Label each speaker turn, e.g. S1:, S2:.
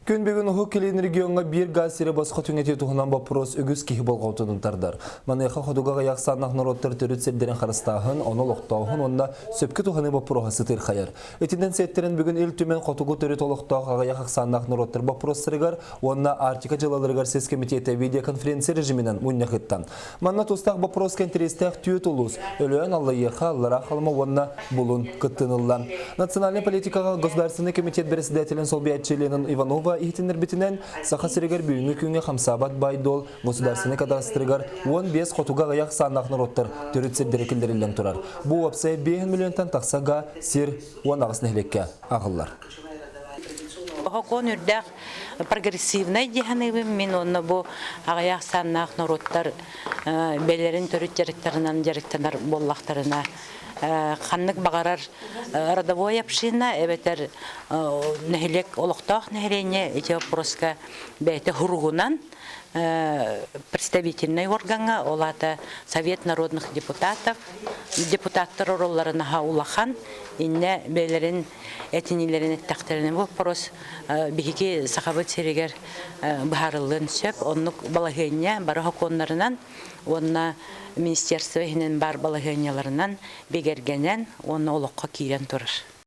S1: Күн бөгін ұғы келен регионға бір газ сері басқа түңете тұғынан бапрос үгіз кейі болғаутының тардар. Манайқа қодуғаға яқсанақ нұроттар түріт сердерін қарыстағын, оны лоқтауғын, онына сөпкі тұғаны бапроға сытыр қайыр. Етінден сеттерін бүгін ел түмен қотуғы түріт олықтауға яқсанақ нұроттар бапрос сырығар, онына Артика жылалырғар сес комитеті видеоконференция режимінен мұнияқыттан. Манна тұстақ бапрос кентерестәқ түйет ұлыс, өліен аллайыға аллара қалыма онына бұлын күттінылан. Национальный политикаға государственный комитет председателен Солбиятчеленің Иванова ихтинер битинен саха сирегер бүйүнгү күнгө хамсабат байдол государственный кадастрыгар 15 хотуга аяк санахны роттар төрүтсе берекелдерилен турар. Бу опция 5 миллионтан таксага сир уанагыс нехлекке агыллар.
S2: Хокон үрдәк прогрессивный диханыбым мен онна бу аяк санахны роттар белерин төрүт жарыктарынан жарыктанар боллактарына ханнык багарар родовой община эбетер нехилек олоктох нехилене эти вопроска бете хургунан представительный органга олата Совет народных депутатов депутаттар ролларына хаулахан инне белерин этинилерин тактырын вопрос бихики сахабыт серегер бахарылын сөп оннук балагenya бары хоконнарынан онна министерство хинен бар балагеняларынан бегергенен оны олоққа кийлен турар.